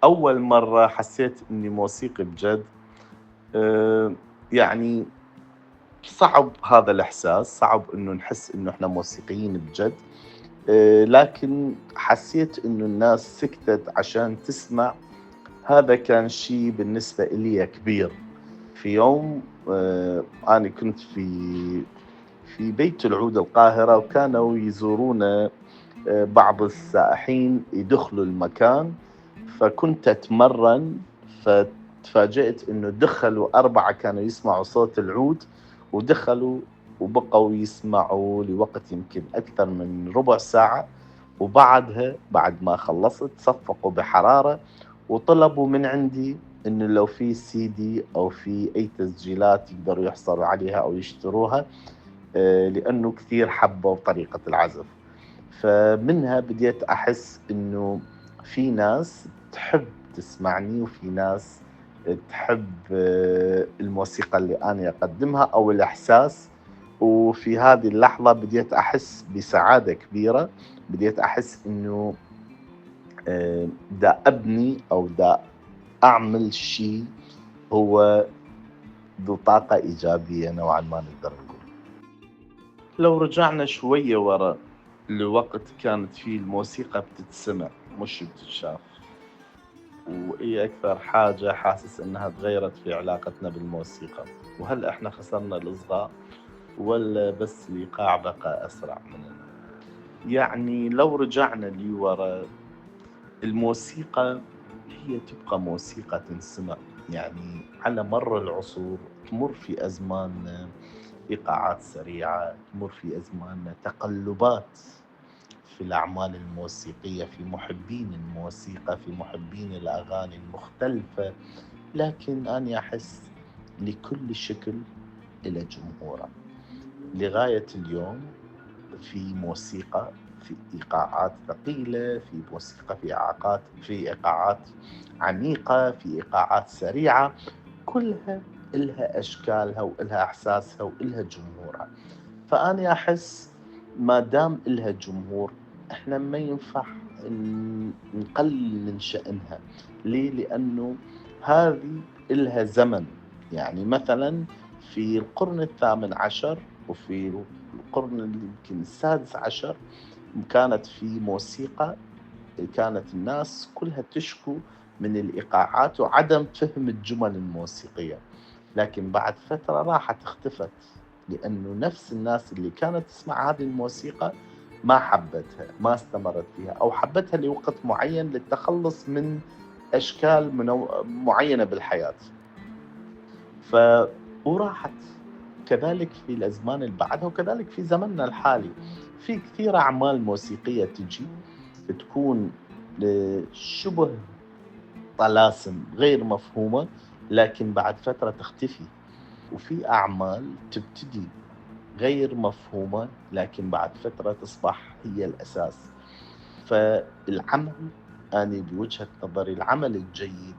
أول مرة حسيت إني موسيقي بجد. آآ يعني صعب هذا الإحساس، صعب إنه نحس إنه إحنا موسيقيين بجد. لكن حسيت إنه الناس سكتت عشان تسمع. هذا كان شي بالنسبة إلي كبير. في يوم أنا كنت في بيت العود القاهرة، وكانوا يزورونا بعض السائحين يدخلوا المكان، فكنت أتمرّن، فتفاجأت إنه دخلوا 4 كانوا يسمعوا صوت العود، ودخلوا وبقوا يسمعوا لوقت يمكن أكثر من ربع ساعة، وبعدها بعد ما خلّصت صفّقوا بحرارة، وطلبوا من عندي إنه لو في CD أو في أي تسجيلات يقدروا يحصلوا عليها أو يشتروها، لأنه كثير حبّوا طريقة العزف. فمنها بديت أحس إنه في ناس تحب تسمعني، وفي ناس تحب الموسيقى اللي أنا أقدمها أو الإحساس. وفي هذه اللحظة بديت أحس بسعادة كبيرة، بديت أحس إنه دا أبني أو دا أعمل شيء هو ذو طاقة إيجابية نوعًا ما نقدر نقول. لو رجعنا شوية ورا لوقت كانت فيه الموسيقى بتتسمع مش بتتشاف، وإيه أكثر حاجة حاسس إنها تغيرت في علاقتنا بالموسيقى؟ وهل إحنا خسرنا الإصغاء ولا بس الإيقاع بقى أسرع مننا؟ يعني لو رجعنا لورا، الموسيقى هي تبقى موسيقى تنسمع، يعني على مر العصور تمر في أزمان إيقاعات سريعة، تمر في أزمان تقلبات في الأعمال الموسيقية، في محبين الموسيقى، في محبين الأغاني المختلفة. لكن أنا أحس لكل شكل إلى جمهوره. لغاية اليوم في موسيقى في إيقاعات ثقيلة، في موسيقى في إيقاعات عميقة، في إيقاعات سريعة، كلها إلها أشكالها وإلها إحساسها وإلها جمهورها. فأنا أحس ما دام إلها جمهور، إحنا ما ينفع نقلل من شأنها. ليه؟ لأنه هذه إلها زمن. يعني مثلا في القرن الثامن عشر وفي القرن يمكن السادس عشر كانت في موسيقى، كانت الناس كلها تشكو من الإيقاعات وعدم فهم الجمل الموسيقية. لكن بعد فترة راحت اختفت، لأنه نفس الناس اللي كانت تسمع هذه الموسيقى ما حبتها، ما استمرت فيها، أو حبتها لوقت معين للتخلص من أشكال معينة بالحياة. ف وراحت. كذلك في الأزمان اللي بعدها، وكذلك في زمننا الحالي في كثير أعمال موسيقية تجي تكون شبه طلاسم غير مفهومة، لكن بعد فترة تختفي. وفي أعمال تبتدي غير مفهومة، لكن بعد فترة تصبح هي الأساس. فالعمل، أنا بوجهة نظري العمل الجيد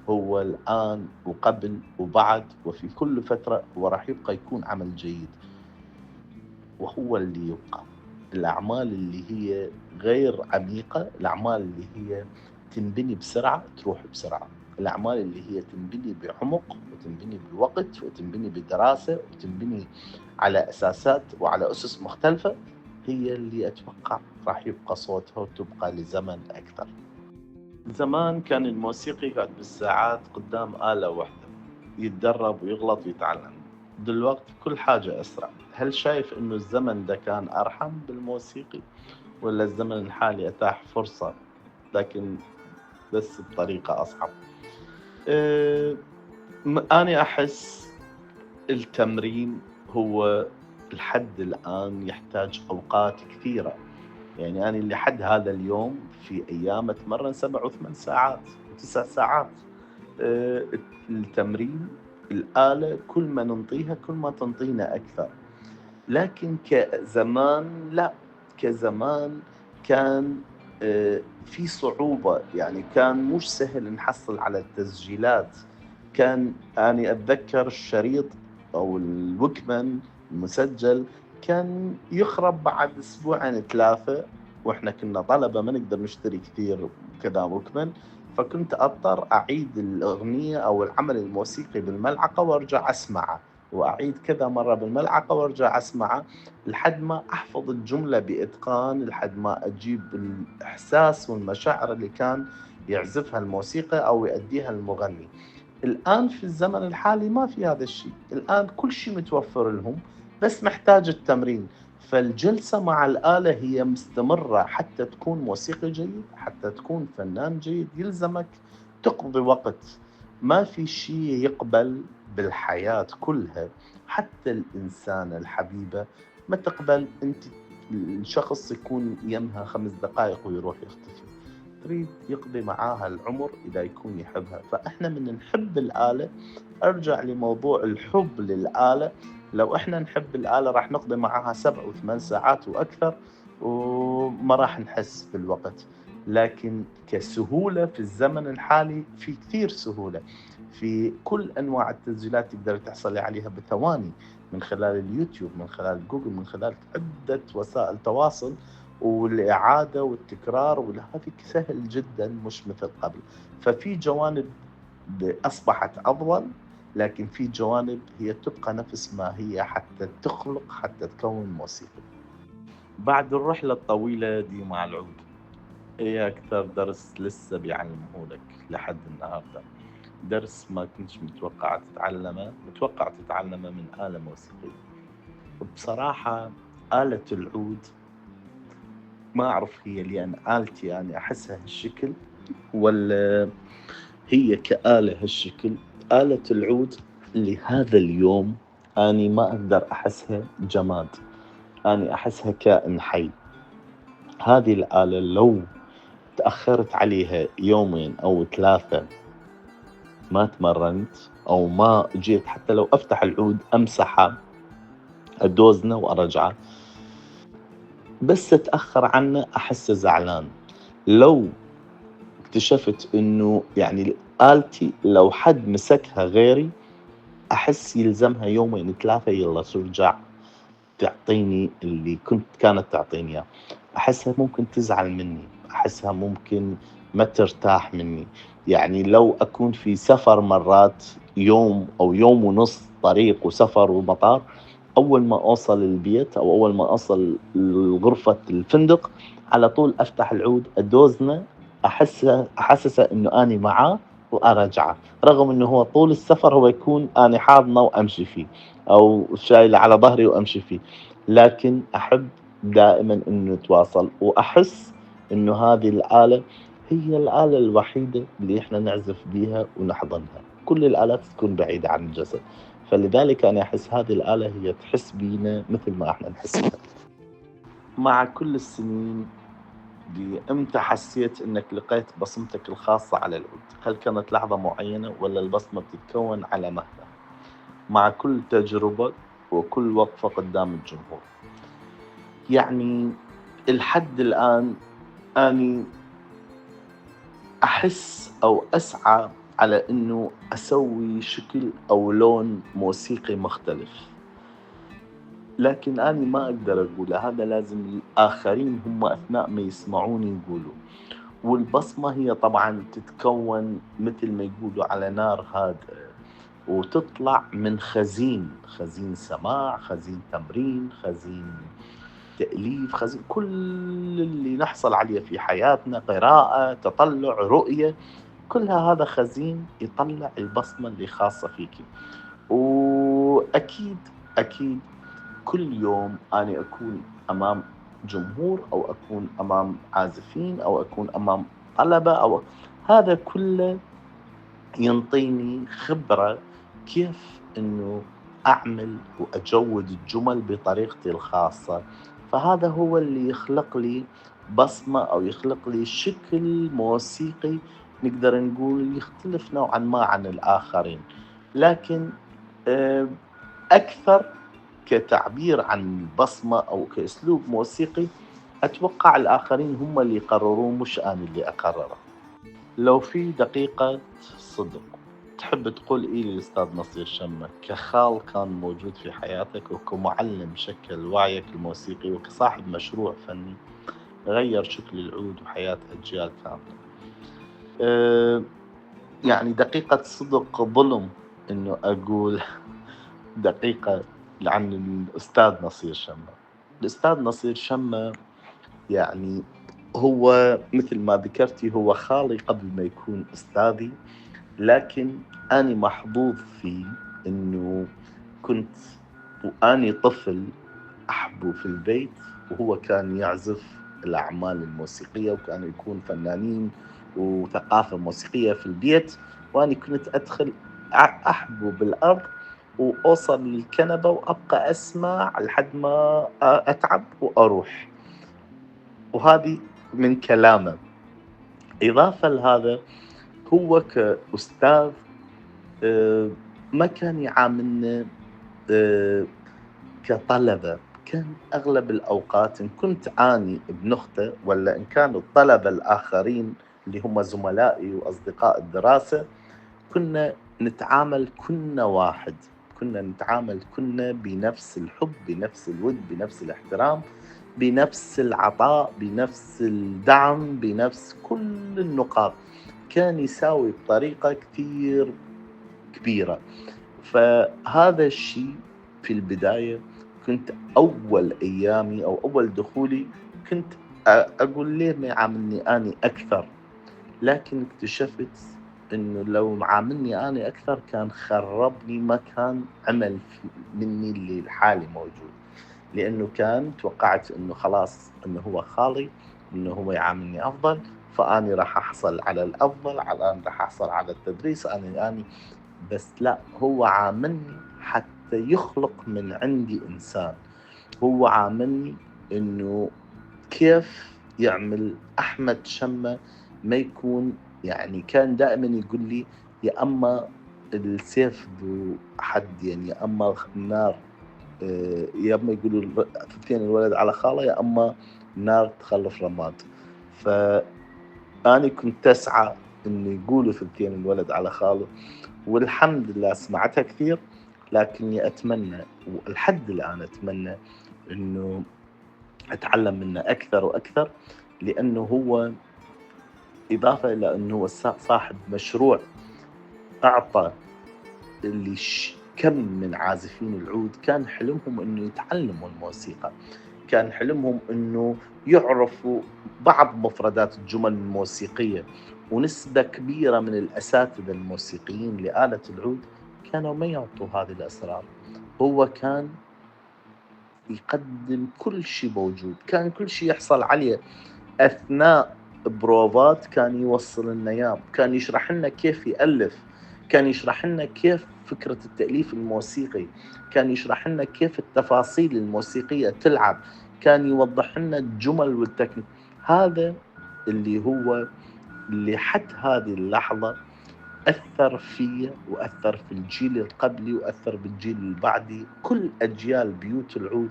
هو الآن وقبل وبعد وفي كل فترة هو راح يبقى يكون عمل جيد، وهو اللي يبقى. الأعمال اللي هي غير عميقة، الأعمال اللي هي تنبني بسرعة تروح بسرعة، الأعمال اللي هي تنبني بعمق وتنبني بوقت وتنبني بدراسة وتنبني على أساسات وعلى أسس مختلفة، هي اللي أتوقع راح يبقى صوتها وتبقى لزمن أكثر. زمان كان الموسيقي يقعد بالساعات قدام آلة واحدة، يتدرب ويغلط ويتعلم. دلوقتي كل حاجة أسرع. هل شايف إنه الزمن ده كان أرحم بالموسيقي، ولا الزمن الحالي أتاح فرصة لكن بس بطريقة أصعب؟ أه أنا أحس التمرين هو لحد الآن يحتاج أوقات كثيرة. يعني أنا لحد هذا اليوم في أيام أتمرن 7 و8 ساعات و9 ساعات. آآ التمرين، الآلة كل ما ننطيها كل ما تنطينا أكثر. لكن كزمان لأ، كزمان كان في صعوبة، يعني كان مش سهل نحصل على التسجيلات. كان أني أتذكر الشريط أو الوكمان المسجل كان يخرب بعد أسبوعين 3، وإحنا كنا طلبة ما نقدر نشتري كثير كذا ركبًا، فكنت أضطر أعيد الأغنية أو العمل الموسيقي بالملعقة وأرجع أسمعه، وأعيد كذا مرة بالملعقة وأرجع أسمعه، لحد ما أحفظ الجملة بإتقان، لحد ما أجيب الإحساس والمشاعر اللي كان يعزفها الموسيقي أو يأديها المغني. الآن في الزمن الحالي ما في هذا الشيء، الآن كل شيء متوفر لهم، بس محتاج التمرين. فالجلسة مع الآلة هي مستمرة حتى تكون موسيقي جيد، حتى تكون فنان جيد يلزمك تقضي وقت. ما في شيء يقبل بالحياة كلها، حتى الإنسانة الحبيبة ما تقبل أنت الشخص يكون يمها 5 دقائق ويروح يختفي، تريد يقضي معاها العمر إذا يكون يحبها. فإحنا من نحب الآلة، أرجع لموضوع الحب للآلة، لو إحنا نحب الآلة راح نقضي معاها 7 و8 ساعات وأكثر وما راح نحس بالوقت. لكن كسهولة في الزمن الحالي في كثير سهولة، في كل أنواع التسجيلات تقدر تحصلي عليها بثواني من خلال اليوتيوب، من خلال جوجل، من خلال عدة وسائل تواصل، والإعادة والتكرار هذه سهل جدا مش مثل قبل. ففي جوانب أصبحت أفضل، لكن في جوانب هي تبقى نفس ما هي حتى تخلق، حتى تكون موسيقى. بعد الرحلة الطويلة دي مع العود، إيه أكثر درس لسه بيعلمه لك لحد النهاردة؟ درس ما كنتش متوقع تتعلمه من آلة موسيقية. بصراحة آلة العود ما أعرف هي لأن آلتي أنا أحسها هالشكل، ولا هي كآلة هالشكل. آلة العود لهذا اليوم أني ما أقدر أحسها جماد، أني أحسها كائن حي. هذه الآلة لو تأخرت عليها يومين أو 3 ما تمرنت أو ما جيت حتى لو أفتح العود أمسحه أدوزنه وأرجعه، بس أتأخر عنه أحس زعلان. لو اكتشفت إنه يعني آلتي لو حد مسكها غيري أحس يلزمها يومين 3 يلا ترجع تعطيني اللي كانت تعطيني إياه. أحسها ممكن تزعل مني، أحسها ممكن ما ترتاح مني. يعني لو أكون في سفر مرات يوم أو يوم ونص طريق وسفر ومطار، أول ما أوصل البيت أو أول ما أوصل لغرفة الفندق على طول أفتح العود أدوزنه، أحسسه إنه أني معاه وأرجعه، رغم إنه هو طول السفر هو يكون أني حاضنه وأمشي فيه أو شايله على ظهري وأمشي فيه. لكن أحب دائما إنه نتواصل، وأحس إنه هذه الآلة هي الآلة الوحيدة اللي إحنا نعزف بيها ونحضنها. كل الآلات تكون بعيدة عن الجسد، فلذلك أنا أحس هذه الآلة هي تحس بينا مثل ما إحنا نحس بها. مع كل السنين دي إمتى حسيت إنك لقيت بصمتك الخاصة على العود؟ هل كانت لحظة معينة ولا البصمة بتتكون على مهلة مع كل تجربة وكل وقفة قدام الجمهور؟ يعني الحد الآن أني أحس أو أسعى على إنه أسوي شكل أو لون موسيقي مختلف، لكن أنا ما أقدر أقول هذا، لازم الآخرين هم أثناء ما يسمعوني يقولوا. والبصمة هي طبعا تتكون مثل ما يقولوا على نار هادئة، وتطلع من خزين سماع، خزين تمرين، خزين تأليف، خزين كل اللي نحصل عليه في حياتنا، قراءة، تطلع، رؤية، كلها هذا خزين يطلع البصمة اللي خاصة فيكي. وأكيد أكيد كل يوم أنا أكون أمام جمهور أو أكون أمام عازفين أو أكون أمام طلبة أو هذا كله ينطيني خبرة كيف إنه أعمل وأجود الجمل بطريقتي الخاصة. فهذا هو اللي يخلق لي بصمة أو يخلق لي شكل موسيقي نقدر نقول يختلف نوعا ما عن الآخرين. لكن آه، أكثر كتعبير عن البصمة أو كأسلوب موسيقي أتوقع الآخرين هم اللي يقررون مش أنا اللي أقرره. لو في دقيقة صدق تحب تقول إيه للأستاذ نصير شمة كخال كان موجود في حياتك وكمعلم شكل وعيك الموسيقي وكصاحب مشروع فني غير شكل العود وحياة أجيال كاملة، آآ يعني دقيقة صدق ظلم إنه أقول دقيقة عن الأستاذ نصير شمة. الأستاذ نصير شمة يعني هو مثل ما ذكرتِ هو خالي قبل ما يكون أستاذي، لكن أني محظوظ فيه إنه كنت وأني طفل أحبه في البيت، وهو كان يعزف الأعمال الموسيقية وكانوا يكون فنانين وثقافة موسيقية في البيت، وأني كنت أدخل أحبه بالأرض وأوصل للكنبة وأبقى أسمع لحد ما أتعب وأروح، وهذه من كلامه. إضافة لهذا هو كأستاذ آآ ما كان يعاملنا آآ كطلبة، كان أغلب الأوقات إن كنت أني ابن أخته والّا إن كانوا الطلبة الآخرين اللي هم زملائي وأصدقاء الدراسة، كنا نتعامل كنا واحد، كنا نتعامل كنا بنفس الحب، بنفس الوِد، بنفس الاحترام، بنفس العطاء، بنفس الدعم، بنفس كل النقاط، كان يساوي بطريقة كثير كبيرة. فهذا الشيء في البداية كنت أول أيامي أو أول دخولي كنت أقول ليه ما يعاملني أني أكثر، لكن اكتشفت إنه لو عاملني أنا أكثر كان خربني، ما كان عمل مني اللي لحالي موجود، لأنه كان توقعت إنه خلاص إنه هو خالي، إنه هو يعاملني أفضل، فأني راح أحصل على الأفضل، أنا راح أحصل على التدريس، أني بس لأ، هو عاملني حتى يخلق من عندي إنسان، هو عاملني إنه كيف يعمل أحمد شمة ما يكون، يعني كان دائمًا يقول لي يا أما السيف ذو حدين، يا أما النار يا أما يقولوا ثنتين الولد على خاله، يا أما النار تخلف رماد. فأني كنت أسعى إنه يقولوا ثنتين الولد على خاله، والحمد لله سمعتها كثير، لكني أتمنى ولحد الآن أتمنى إنه أتعلم منه أكثر وأكثر، لأنه هو إضافة إلى أنه هو صاحب مشروع أعطى اللي كم من عازفين العود كان حلمهم إنه يتعلموا الموسيقى، كان حلمهم إنه يعرفوا بعض مفردات الجمل الموسيقية، ونسبة كبيرة من الأساتذة الموسيقيين لآلة العود كانوا ما يعطوا هذه الأسرار. هو كان يقدم كل شيء موجود، كان كل شيء يحصل عليه أثناء بروفات كان يوصل لنا إياه، كان يشرح لنا كيف يألف، كان يشرح لنا كيف فكرة التأليف الموسيقي، كان يشرح لنا كيف التفاصيل الموسيقية تلعب، كان يوضح لنا الجمل والتكنيك. هذا اللي حتى هذه اللحظة أثّر فيّا وأثّر في الجيل اللي قبلي وأثّر بالجيل اللي بعدي، كل أجيال بيوت العود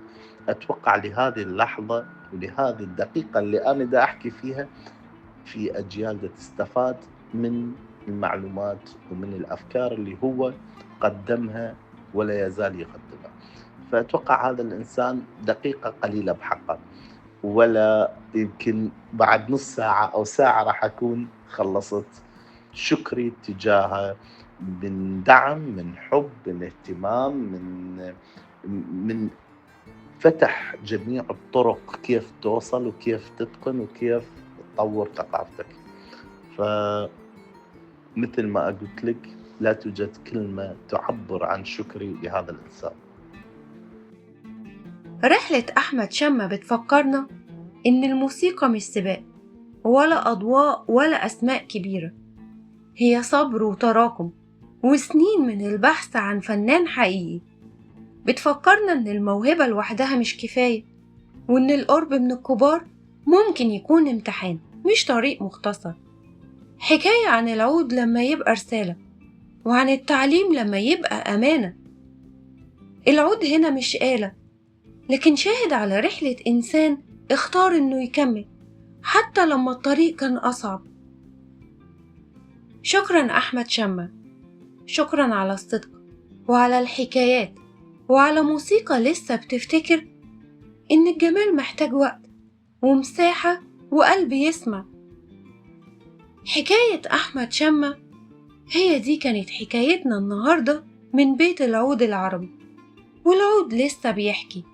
أتوقع لهذه اللحظة ولهذه الدقيقة اللي أنا دا أحكي فيها، في أجيال دا تستفاد من المعلومات ومن الأفكار اللي هو قدّمها ولا يزال يقدّمها. فأتوقع هذا الإنسان دقيقة قليلة بحقه، ولا يمكن بعد نص ساعة أو ساعة راح أكون خلّصت شكري تجاهه من دعم، من حب، من اهتمام، من فتح جميع الطرق كيف توصل وكيف تتقن وكيف تطوّر ثقافتك. فمثل ما قُلت لِك لا توجد كلمة تعبّر عن شكري لهذا الإنسان. رحلة أحمد شمة بتفكرنا إن الموسيقى مش سباق ولا أضواء ولا أسماء كبيرة، هي صبر وتراكم وسنين من البحث عن فنان حقيقي. بتفكرنا إن الموهبة لوحدها مش كفاية، وإن القرب من الكبار ممكن يكون امتحان مش طريق مختصر. حكاية عن العود لما يبقى رسالة، وعن التعليم لما يبقى أمانة. العود هنا مش آلة، لكن شاهد على رحلة إنسان اختار إنه يكمل حتى لما الطريق كان أصعب. شكرا أحمد شمة، شكرا على الصدق وعلى الحكايات وعلى موسيقى لسه بتفتكر إن الجمال محتاج وقت ومساحة وقلب يسمع. حكاية أحمد شامة هي دي كانت حكايتنا النهاردة من بيت العود العربي، والعود لسه بيحكي